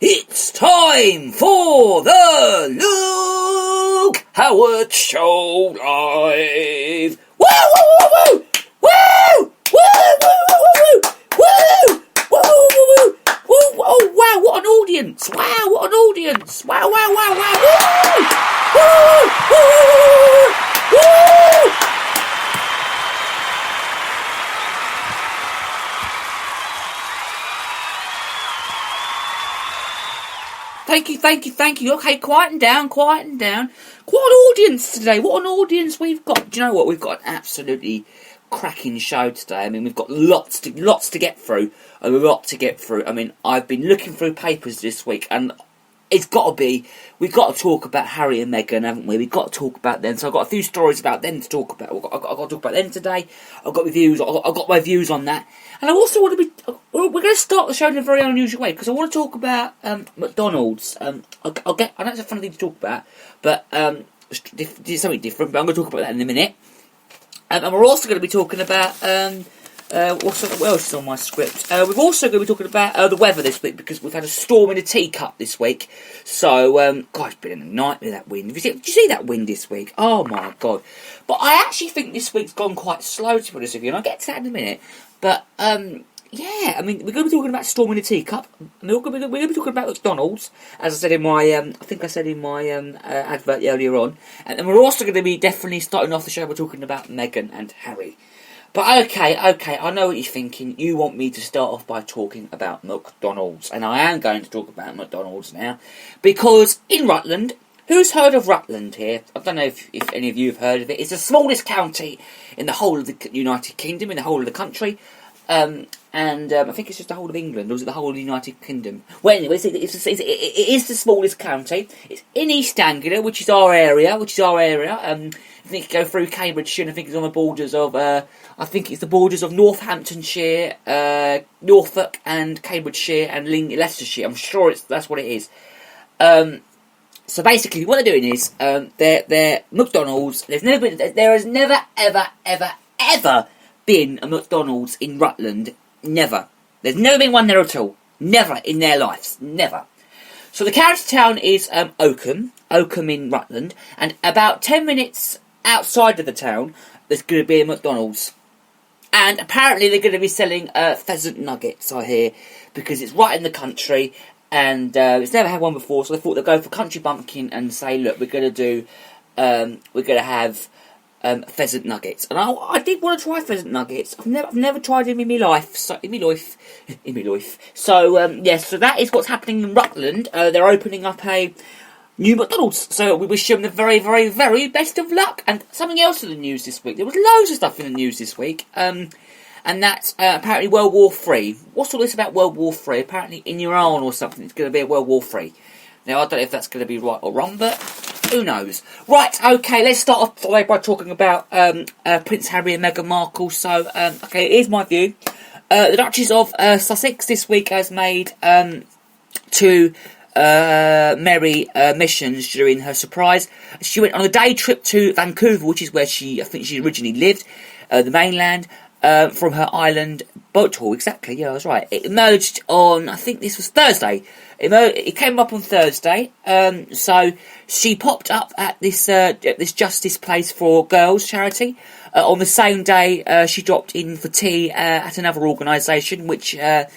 It's time for the Luke Howard Show Live. Woo, woo, woo, woo, woo, woo, woo, woo, woo, woo, woo, woo. Oh wow, what an audience! Wow, what an audience! Wow, wow, wow, wow! Woo, woo, woo, woo. Thank you. Okay, quieten down. What an audience today. What an audience we've got. Do you know what? We've got an absolutely cracking show today. I mean, we've got lots to get through. A lot to get through. I mean, I've been looking through papers this week, and we've got to talk about Harry and Meghan, haven't we? We've got to talk about them. So I've got a few stories about them to talk about. I've got to talk about them today. I've got my views on that. And I also want to be... We're going to start the show in a very unusual way, because I want to talk about McDonald's. I know it's a funny thing to talk about, but it's something different, but I'm going to talk about that in a minute. And we're also going to be talking about... what else is on my script? We're also going to be talking about the weather this week, because we've had a storm in a teacup this week. So, God, it's been a nightmare, that wind. Did you see that wind this week? Oh my God. But I actually think this week's gone quite slow, to be honest with you, and I'll get to that in a minute. But, yeah, I mean, we're going to be talking about storm in a teacup. And we're going to be talking about McDonald's, as I said in my, advert earlier on. And then we're also going to be definitely starting off the show by talking about Meghan and Harry. But okay, I know what you're thinking. You want me to start off by talking about McDonald's. And I am going to talk about McDonald's now. Because in Rutland, who's heard of Rutland here? I don't know if any of you have heard of it. It's the smallest county in the whole of the United Kingdom, in the whole of the country. I think it's just the whole of England, or is it the whole of the United Kingdom? Well, anyway, it is the smallest county. It's in East Anglia, which is our area. I think you go through Cambridgeshire, and I think it's on the borders of... I think it's the borders of Northamptonshire, Norfolk, and Cambridgeshire, and Leicestershire. I'm sure that's what it is. So basically, what they're doing is they're McDonald's. There has never, ever been a McDonald's in Rutland. Never. There's never been one there at all. Never in their lives. Never. So the county town is Oakham in Rutland, and about 10 minutes outside of the town, there's going to be a McDonald's. And apparently they're going to be selling pheasant nuggets, I hear, because it's right in the country, and it's never had one before, so they thought they'd go for country bumpkin and say, look, we're going to have pheasant nuggets. And I did want to try pheasant nuggets. I've never tried them in my life. So so that is what's happening in Rutland. They're opening up a new McDonald's, so we wish them the very, very, very best of luck. And something else in the news this week. There was loads of stuff in the news this week, and that's apparently World War III. What's all this about World War III? Apparently in Iran or something, it's going to be a World War III. Now, I don't know if that's going to be right or wrong, but who knows? Right, okay, let's start off today by talking about Prince Harry and Meghan Markle. So, okay, here's my view. The Duchess of Sussex this week has made two merry missions during her surprise. She went on a day trip to Vancouver, which is where I think she originally lived, the mainland, from her island boat tour. Exactly, yeah, I was right. It emerged on, I think this was Thursday. It came up on Thursday, so she popped up at this Justice Place for Girls charity. On the same day, she dropped in for tea at another organisation, which was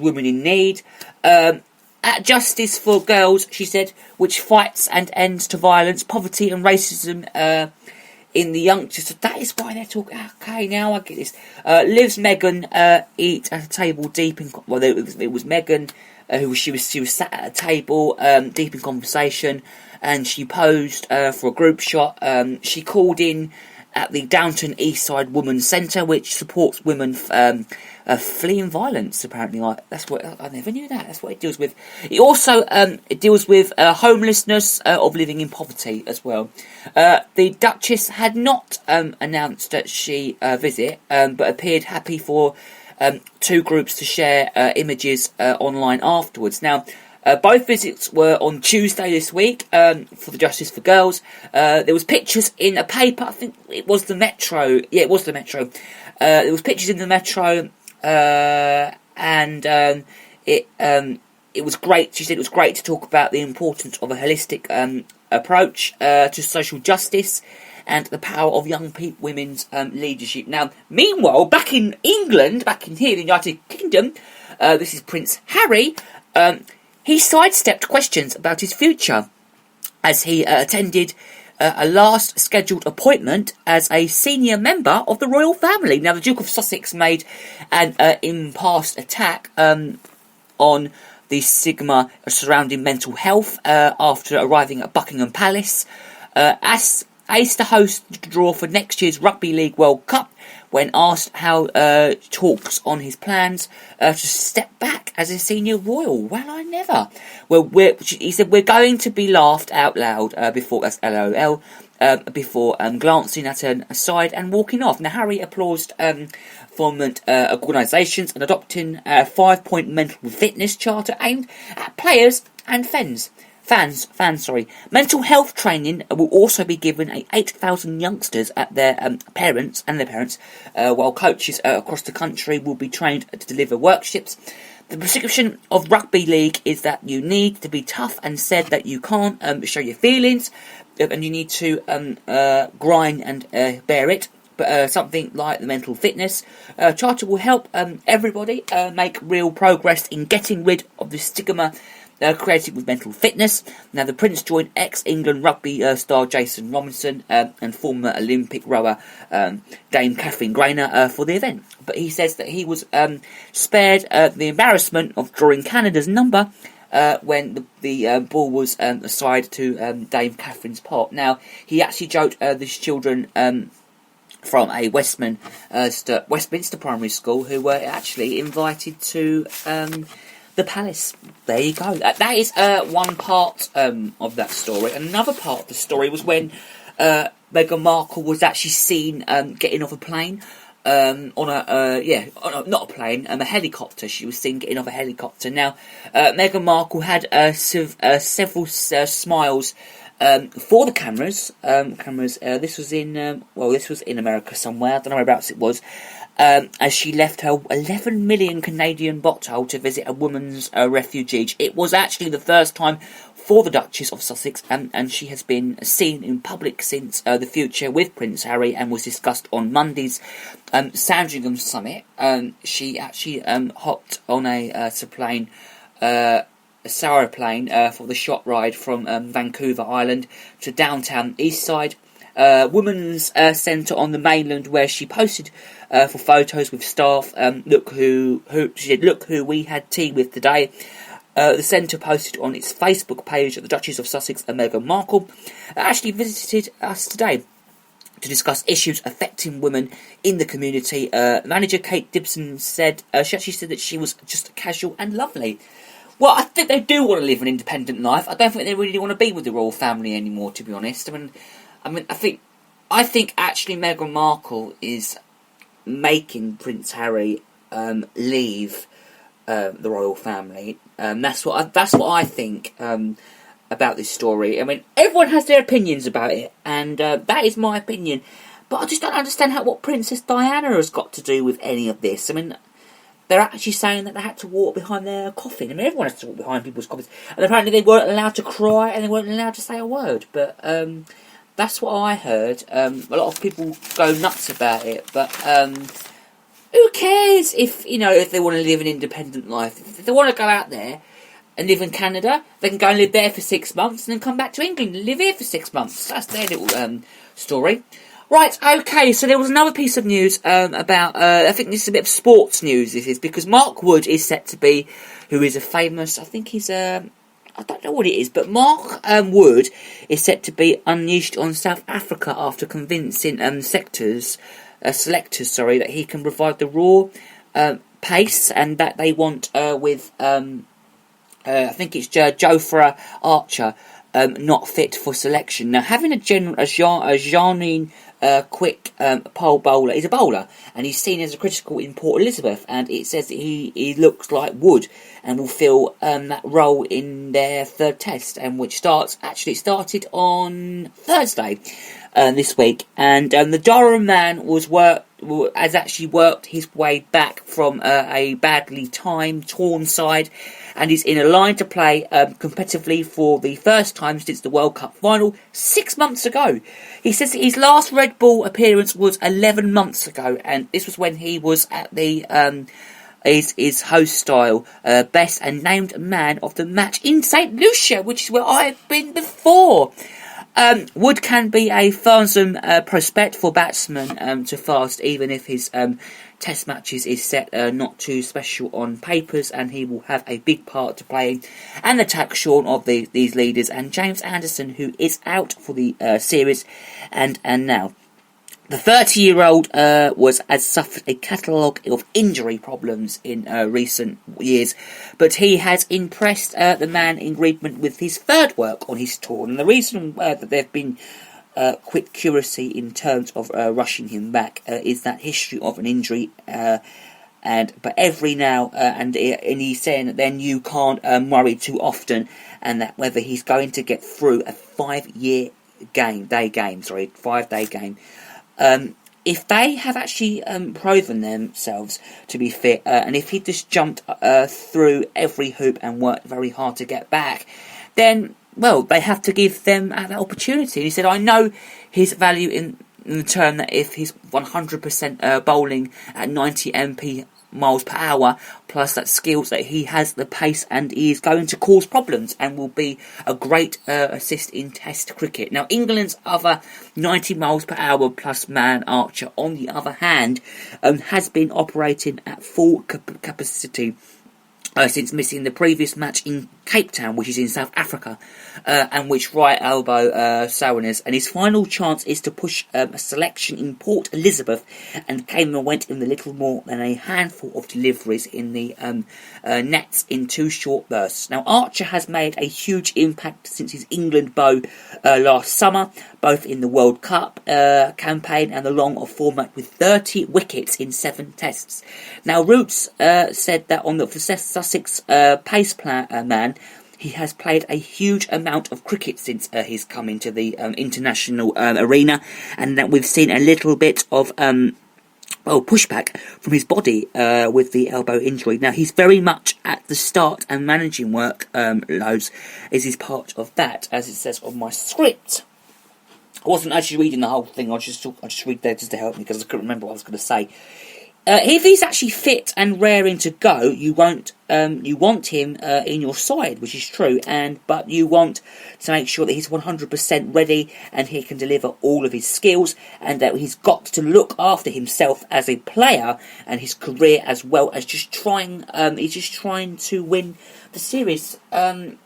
Women in Need. At Justice for Girls, she said, which fights and ends to violence, poverty and racism in the youngsters. So that is why they're talking. Okay, now I get this. Lives Meghan eat at a table deep in... Well, it was Meghan she was sat at a table deep in conversation, and she posed for a group shot. She called in at the Downton Eastside Women's Centre, which supports women fleeing violence, apparently. That's what I never knew that. That's what it deals with. It also it deals with homelessness of living in poverty as well. The Duchess had not announced that she visit, but appeared happy for two groups to share images online afterwards. Now, both visits were on Tuesday this week for the Justice for Girls. There was pictures in a paper. I think it was the Metro. Yeah, it was the Metro. There was pictures in the Metro, and it it was great. She said it was great to talk about the importance of a holistic approach to social justice and the power of young women's leadership. Now, meanwhile, back in England, back in here, the United Kingdom, this is Prince Harry. He sidestepped questions about his future as he attended a last scheduled appointment as a senior member of the royal family. Now, the Duke of Sussex made an in-past attack on the stigma surrounding mental health after arriving at Buckingham Palace as to host the draw for next year's Rugby League World Cup. When asked how talks on his plans to step back as a senior royal, well, I never. Well, he said we're going to be laughed out loud before that's LOL. Before glancing at an aside and walking off. Now, Harry applauds government organisations and adopting a 5-point mental fitness charter aimed at players and fans. Mental health training will also be given 8,000 youngsters at their parents, while coaches across the country will be trained to deliver workshops. The prescription of rugby league is that you need to be tough and said that you can't show your feelings, and you need to grind and bear it. But something like the mental fitness charter will help everybody make real progress in getting rid of the stigma created with mental fitness. Now, the Prince joined ex-England rugby star Jason Robinson and former Olympic rower Dame Catherine Grainer for the event. But he says that he was spared the embarrassment of drawing Canada's number when the ball was assigned to Dame Catherine's part. Now, he actually joked these children from a Westminster primary school who were actually invited to the palace. There you go. That is one part of that story. Another part of the story was when Meghan Markle was actually seen getting off a plane not a plane, a helicopter. She was seen getting off a helicopter. Now, Meghan Markle had several smiles for the cameras. This was in America somewhere. I don't know whereabouts it was. As she left her 11 million Canadian bottle to visit a woman's refugee. It was actually the first time for the Duchess of Sussex, and she has been seen in public since the future with Prince Harry, and was discussed on Monday's Sandringham Summit. She actually hopped on a Sarah plane for the shot ride from Vancouver Island to downtown Eastside. Women's centre on the mainland, where she posted for photos with staff. Look who she said. Look who we had tea with today. The centre posted on its Facebook page that the Duchess of Sussex and Meghan Markle actually visited us today to discuss issues affecting women in the community. Manager Kate Dibson said she actually said that she was just casual and lovely. Well, I think they do want to live an independent life. I don't think they really want to be with the royal family anymore, to be honest. I think actually Meghan Markle is making Prince Harry leave the royal family. That's what I think about this story. I mean, everyone has their opinions about it, and that is my opinion. But I just don't understand what Princess Diana has got to do with any of this. I mean, they're actually saying that they had to walk behind their coffin. I mean, everyone has to walk behind people's coffins. And apparently they weren't allowed to cry and they weren't allowed to say a word. But that's what I heard. A lot of people go nuts about it. But who cares if they want to live an independent life? If they want to go out there and live in Canada, they can go and live there for 6 months and then come back to England and live here for 6 months. That's their little story. Right, okay, so there was another piece of news about, I think this is a bit of sports news, this is, because Mark Wood is set to be, who is a famous, I think he's I don't know what it is, but Mark Wood is set to be unleashed on South Africa after convincing selectors, that he can provide the raw pace, and that they want with, I think it's Jofra Archer, not fit for selection. Now, having a Janine quick pole bowler is a bowler, and he's seen as a critical in Port Elizabeth, and it says that he looks like Wood, and will fill that role in their third test, and which started on Thursday this week. And the Durham man has actually worked his way back from a badly torn side, and is in a line to play competitively for the first time since the World Cup final 6 months ago. He says that his last Red Bull appearance was 11 months ago, and this was when he was at the his host style best and named man of the match in St. Lucia, which is where I've been before. Wood can be a fearsome prospect for batsmen to fast, even if his test matches is set not too special on papers, and he will have a big part to play in and the taxation of these leaders. And James Anderson, who is out for the series, and now the 30-year-old has suffered a catalogue of injury problems in recent years, but he has impressed the man in Griezmann with his third work on his tour. And the reason that there have been quick curacy in terms of rushing him back is that history of an injury. But every now and he's saying that then you can't worry too often, and that whether he's going to get through a 5-day game. If they have actually proven themselves to be fit, and if he just jumped through every hoop and worked very hard to get back, then, well, they have to give them that opportunity. And he said, I know his value in the term that if he's 100% bowling at 90 miles per hour, plus that skills that he has the pace, and he is going to cause problems and will be a great assist in test cricket. Now, England's other 90 miles per hour plus man, Archer, on the other hand, has been operating at full capacity since missing the previous match in Cape Town, which is in South Africa, and which right elbow sourness. And his final chance is to push a selection in Port Elizabeth, and came and went in the little more than a handful of deliveries in the nets in 2 short bursts. Now, Archer has made a huge impact since his England bow last summer, both in the World Cup campaign and the long format, with 30 wickets in 7 tests. Now, Roots said that on the Sussex pace man, he has played a huge amount of cricket since he's come into the international arena, and that we've seen a little bit of pushback from his body with the elbow injury. Now, he's very much at the start, and managing work loads is his part of that, as it says on my script. I wasn't actually reading the whole thing. I just read there just to help me, because I couldn't remember what I was going to say. If he's actually fit and raring to go, you want him in your side, which is true, but you want to make sure that he's 100% ready and he can deliver all of his skills, and that he's got to look after himself as a player and his career, as well as he's just trying to win the series. And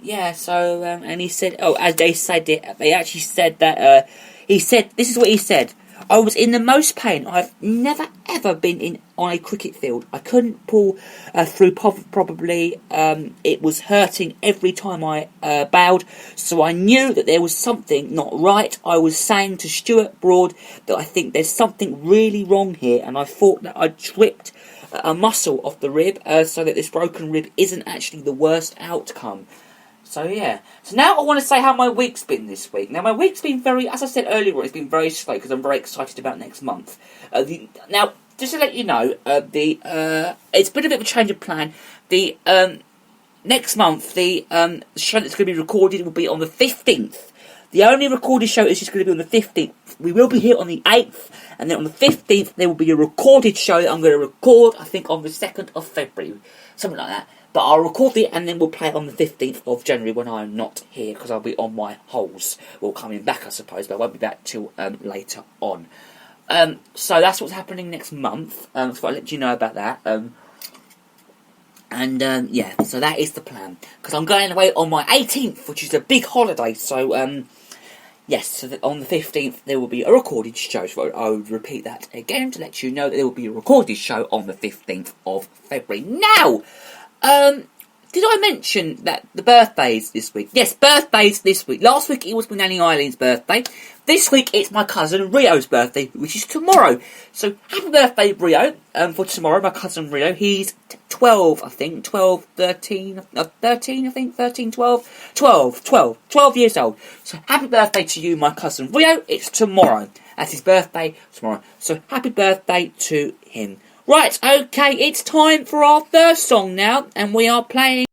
he said, as they said it, they actually said that he said, this is what he said: I was in the most pain I've never ever been on a cricket field. I couldn't pull through probably. It was hurting every time I bowed, so I knew that there was something not right. I was saying to Stuart Broad that I think there's something really wrong here, and I thought that I'd tripped a muscle off the rib, so that this broken rib isn't actually the worst outcome. So yeah. So now I want to say how my week's been this week. Now, my week's been very, as I said earlier, it's been very slow because I'm very excited about next month. Now, just to let you know, it's been a bit of a change of plan. The next month, the show that's going to be recorded will be on the 15th. The only recorded show is just going to be on the 15th. We will be here on the 8th, and then on the 15th there will be a recorded show that I'm going to record, I think, on the 2nd of February. Something like that. But I'll record it and then we'll play it on the 15th of January when I'm not here, because I'll be on my holes. Well, coming back, I suppose, but I won't be back till later on. So that's what's happening next month. So I'll let you know about that. So that is the plan. Because I'm going away on my 18th, which is a big holiday. So, yes, so that on the 15th there will be a recorded show. So I would repeat that again to let you know that there will be a recorded show on the 15th of February. Now, did I mention that the birthdays this week? Yes, birthdays this week. Last week it was my Nanny Eileen's birthday. this week it's my cousin Rio's birthday, which is tomorrow. So happy birthday, Rio, for tomorrow, my cousin Rio. He's 12, I think, 12, 13, 13, I think, 13, 12, 12 years old. So happy birthday to you, my cousin Rio. It's tomorrow. That's his birthday tomorrow. So happy birthday to him. Right, okay, it's time for our first song now, and we are playing